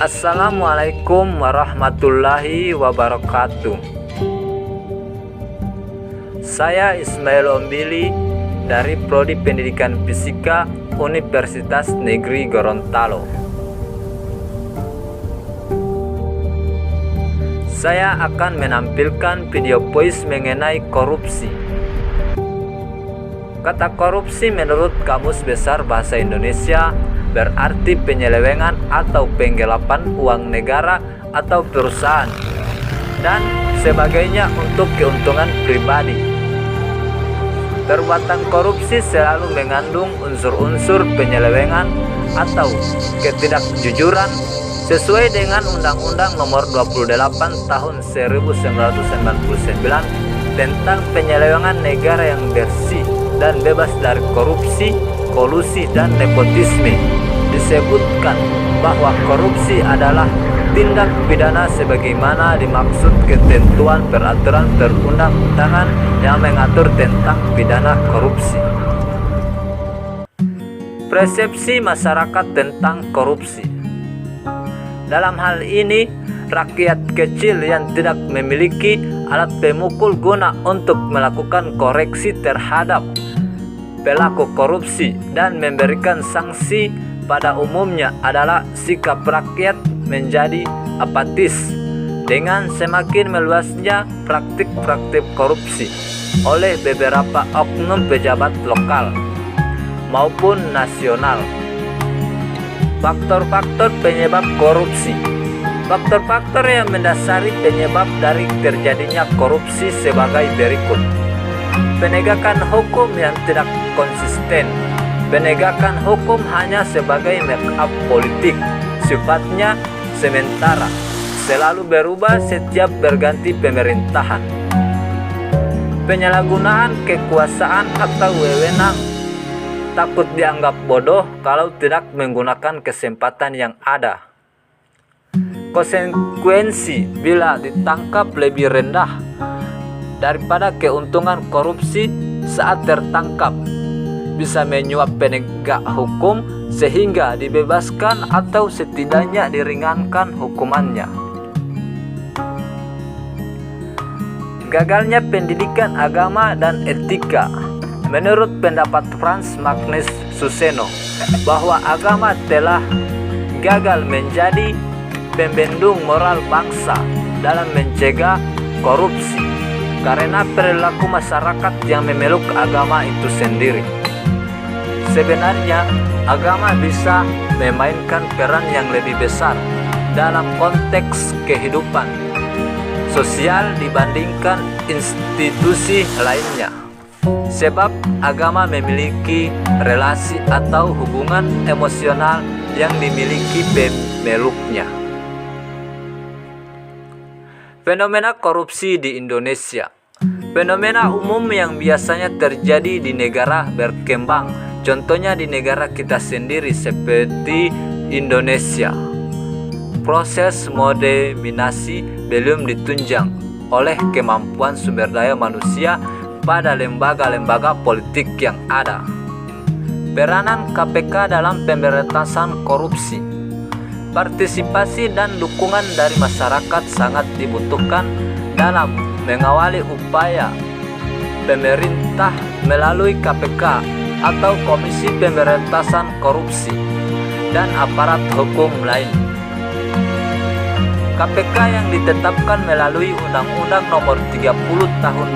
Assalamualaikum warahmatullahi wabarakatuh. Saya Ismail Ombili dari Prodi Pendidikan Fisika Universitas Negeri Gorontalo. Saya akan menampilkan video voice mengenai korupsi. Kata korupsi menurut Kamus Besar Bahasa Indonesia berarti penyelewengan atau penggelapan uang negara atau perusahaan dan sebagainya untuk keuntungan pribadi. Perbuatan korupsi selalu mengandung unsur-unsur penyelewengan atau ketidakjujuran sesuai dengan Undang-Undang Nomor 28 Tahun 1999 tentang penyelewengan negara yang bersih dan bebas dari korupsi, kolusi, dan nepotisme. Disebutkan bahwa korupsi adalah tindak pidana sebagaimana dimaksud ketentuan peraturan perundang-undangan yang mengatur tentang pidana korupsi. Persepsi masyarakat tentang korupsi. Dalam hal ini, rakyat kecil yang tidak memiliki alat pemukul guna untuk melakukan koreksi terhadap pelaku korupsi dan memberikan sanksi pada umumnya adalah sikap rakyat menjadi apatis dengan semakin meluasnya praktik-praktik korupsi oleh beberapa oknum pejabat lokal maupun nasional. Faktor-faktor penyebab korupsi. Faktor-faktor yang mendasari penyebab dari terjadinya korupsi sebagai berikut. Penegakan hukum yang tidak konsisten. Penegakan hukum hanya sebagai make-up politik, sifatnya sementara, selalu berubah setiap berganti pemerintahan. Penyalahgunaan kekuasaan atau wewenang. Takut dianggap bodoh kalau tidak menggunakan kesempatan yang ada. Konsekuensi bila ditangkap lebih rendah daripada keuntungan korupsi saat tertangkap, bisa menyuap penegak hukum sehingga dibebaskan atau setidaknya diringankan hukumannya. Gagalnya pendidikan agama dan etika. Menurut pendapat Frans Magnus Suseno bahwa agama telah gagal menjadi pembendung moral bangsa dalam mencegah korupsi karena perilaku masyarakat yang memeluk agama itu sendiri. Sebenarnya agama bisa memainkan peran yang lebih besar dalam konteks kehidupan sosial dibandingkan institusi lainnya, sebab agama memiliki relasi atau hubungan emosional yang dimiliki pemeluknya. Fenomena korupsi di Indonesia. Fenomena umum yang biasanya terjadi di negara berkembang, contohnya di negara kita sendiri seperti Indonesia. Proses modernisasi belum ditunjang oleh kemampuan sumber daya manusia pada lembaga-lembaga politik yang ada. Peranan KPK dalam pemberantasan korupsi. Partisipasi dan dukungan dari masyarakat sangat dibutuhkan dalam mengawali upaya pemerintah melalui KPK atau Komisi Pemberantasan Korupsi dan aparat hukum lain. KPK yang ditetapkan melalui Undang-Undang Nomor 30 Tahun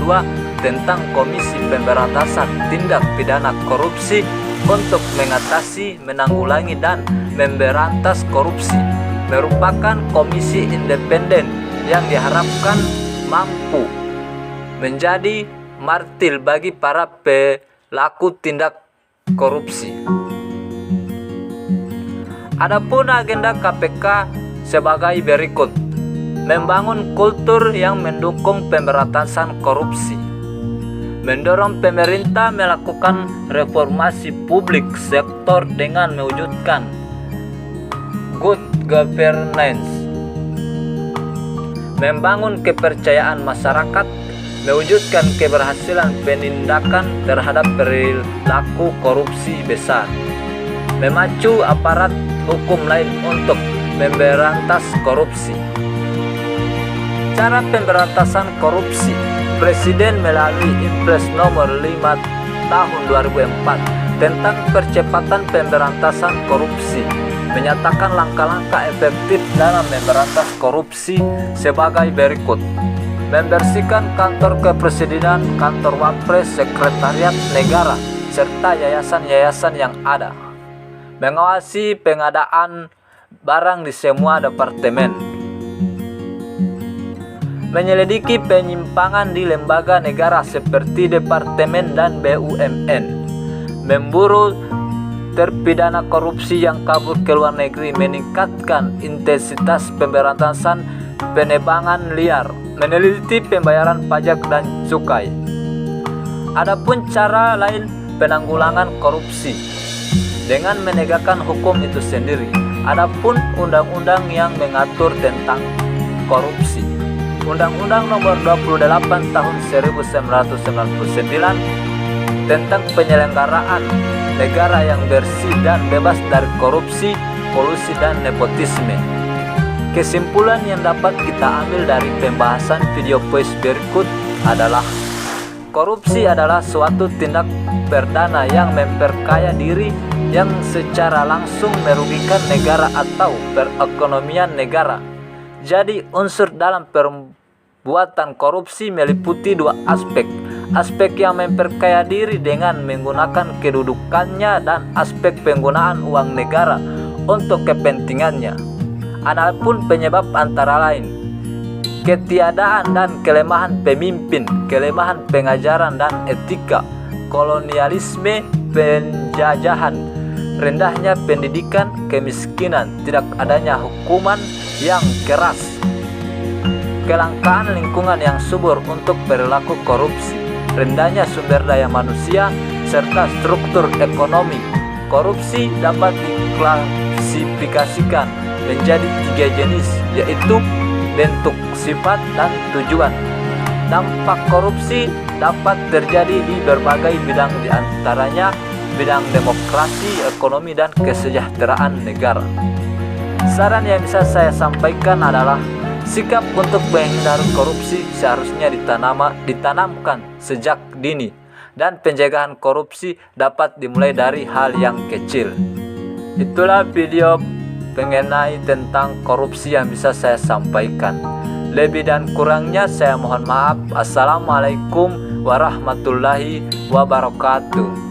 2002 tentang Komisi Pemberantasan Tindak Pidana Korupsi untuk mengatasi, menanggulangi, dan memberantas korupsi merupakan komisi independen yang diharapkan mampu menjadi martir bagi para pelaku tindak korupsi. Adapun agenda KPK sebagai berikut: membangun kultur yang mendukung pemberantasan korupsi, mendorong pemerintah melakukan reformasi publik sektor dengan mewujudkan good governance, membangun kepercayaan masyarakat, mewujudkan keberhasilan penindakan terhadap perilaku korupsi besar, memacu aparat hukum lain untuk memberantas korupsi. Cara pemberantasan korupsi. Presiden melalui Impres nomor 5 tahun 2004 tentang percepatan pemberantasan korupsi menyatakan langkah-langkah efektif dalam memberantas korupsi sebagai berikut: membersihkan kantor kepresidenan, kantor wapres, sekretariat negara, serta yayasan-yayasan yang ada, mengawasi pengadaan barang di semua departemen, menyelidiki penyimpangan di lembaga negara seperti departemen dan BUMN, memburu terpidana korupsi yang kabur ke luar negeri, meningkatkan intensitas pemberantasan penebangan liar, meneliti pembayaran pajak dan cukai. Adapun cara lain penanggulangan korupsi dengan menegakkan hukum itu sendiri. Adapun undang-undang yang mengatur tentang korupsi. Undang-Undang Nomor 28 Tahun 1999 tentang penyelenggaraan negara yang bersih dan bebas dari korupsi, kolusi, dan nepotisme. Kesimpulan yang dapat kita ambil dari pembahasan video voice berikut adalah korupsi adalah suatu tindak perdana yang memperkaya diri yang secara langsung merugikan negara atau perekonomian negara. Jadi unsur dalam perbuatan korupsi meliputi dua aspek. Aspek yang memperkaya diri dengan menggunakan kedudukannya dan aspek penggunaan uang negara untuk kepentingannya. Adapun penyebab antara lain ketiadaan dan kelemahan pemimpin, kelemahan pengajaran dan etika, kolonialisme, penjajahan, rendahnya pendidikan, kemiskinan, tidak adanya hukuman yang keras, kelangkaan lingkungan yang subur untuk perilaku korupsi, rendahnya sumber daya manusia, serta struktur ekonomi. Korupsi dapat diklasifikasikan menjadi 3 jenis, yaitu bentuk, sifat, dan tujuan. Dampak korupsi dapat terjadi di berbagai bidang, diantaranya bidang demokrasi, ekonomi, dan kesejahteraan negara. Saran yang bisa saya sampaikan adalah sikap untuk menghindari korupsi seharusnya ditanamkan sejak dini, dan pencegahan korupsi dapat dimulai dari hal yang kecil. Itulah video mengenai tentang korupsi yang bisa saya sampaikan. Lebih dan kurangnya saya mohon maaf. Assalamualaikum warahmatullahi wabarakatuh.